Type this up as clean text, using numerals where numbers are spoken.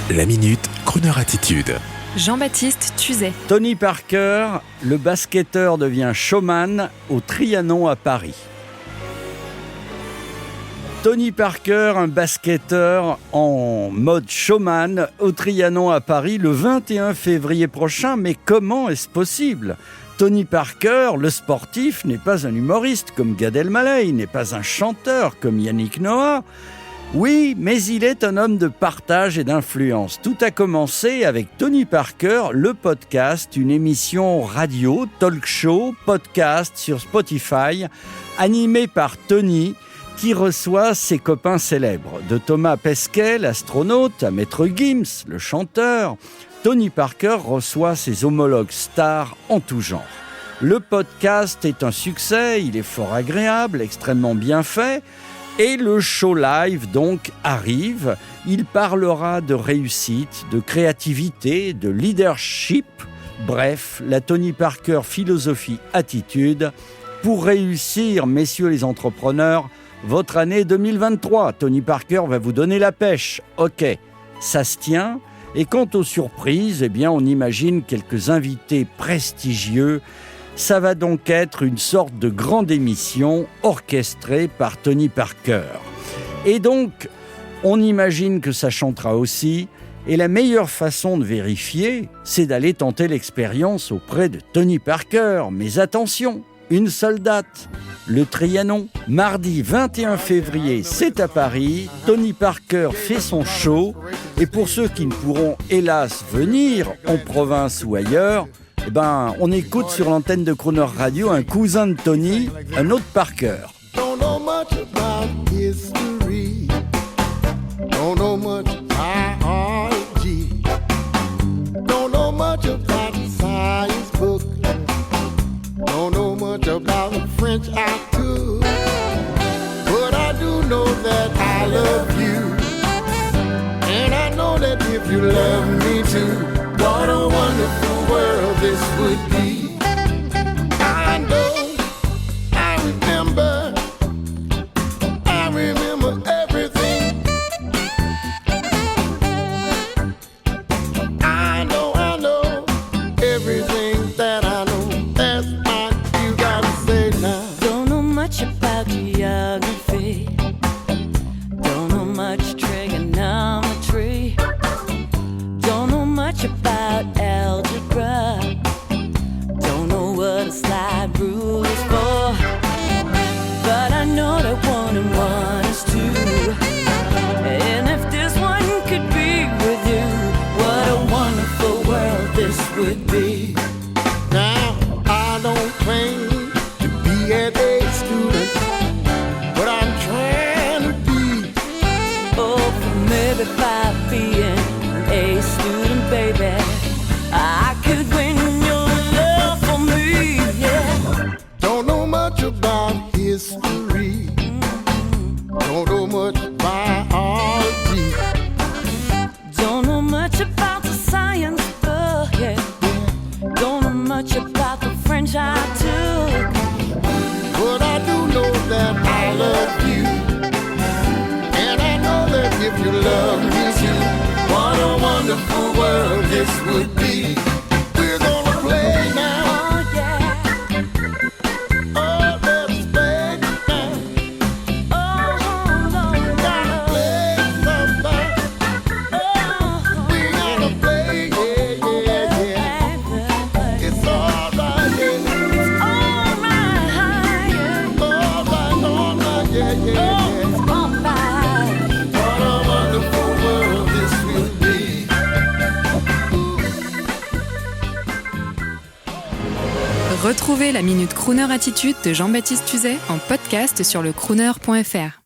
La Minute Crooner Attitude. Jean-Baptiste Tuzet. Tony Parker, le basketteur, devient showman au Trianon à Paris. Tony Parker, un basketteur en mode showman au Trianon à Paris le 21 février prochain. Mais comment est-ce possible ? Tony Parker, le sportif, n'est pas un humoriste comme Gad Elmaleh, il n'est pas un chanteur comme Yannick Noah. Oui, mais il est un homme de partage et d'influence. Tout a commencé avec Tony Parker, le podcast, une émission radio, talk show, podcast sur Spotify, animée par Tony, qui reçoit ses copains célèbres. De Thomas Pesquet, l'astronaute, à Maître Gims, le chanteur, Tony Parker reçoit ses homologues stars en tout genre. Le podcast est un succès, il est fort agréable, extrêmement bien fait. Et le show live, donc, arrive. Il parlera de réussite, de créativité, de leadership. Bref, la Tony Parker philosophie attitude pour réussir, messieurs les entrepreneurs, votre année 2023. Tony Parker va vous donner la pêche. Ok, ça se tient. Et quant aux surprises, eh bien, on imagine quelques invités prestigieux. Ça va donc être une sorte de grande émission orchestrée par Tony Parker. Et donc, on imagine que ça chantera aussi. Et la meilleure façon de vérifier, c'est d'aller tenter l'expérience auprès de Tony Parker. Mais attention, une seule date, le Trianon. Mardi 21 février, c'est à Paris. Tony Parker fait son show. Et pour ceux qui ne pourront hélas venir en province ou ailleurs, on écoute sur l'antenne de Crooner Radio un cousin de Tony, un autre Parker. Don't know much about history. Don't know much biology. Don't know much about the science book. Don't know much about the French I took. But I do know that I love you. And I know that if you love me too, what a wonderful world this would be. I know, I remember everything. I know everything that I know. That's what you gotta say now. Don't know much about geography. Don't know much trigonometry. Don't know much about algebra. Don't know what a slide rule is for. But I know that 1 and 1 is 2. And if this one could be with you, what a wonderful world this would be. Now, I don't claim to be an A student, but I'm trying to be. Oh, for maybe by being a student, baby, I could win your love for me, yeah. Don't know much about history. Don't know much biology. Don't know much about the science book, yeah. Don't know much about the French I took. But I do know that I love you. And I know that if you love me too, what a wonderful world this would be. We're gonna play now. Oh, yeah. Oh, let's play now. Oh, Lord, Gotta play somebody. We're gonna play, yeah. It's alright, yeah. Alright, yeah. What a wonderful world this will be. Retrouvez la Minute Crooner Attitude de Jean-Baptiste Tuzet en podcast sur le crooner.fr.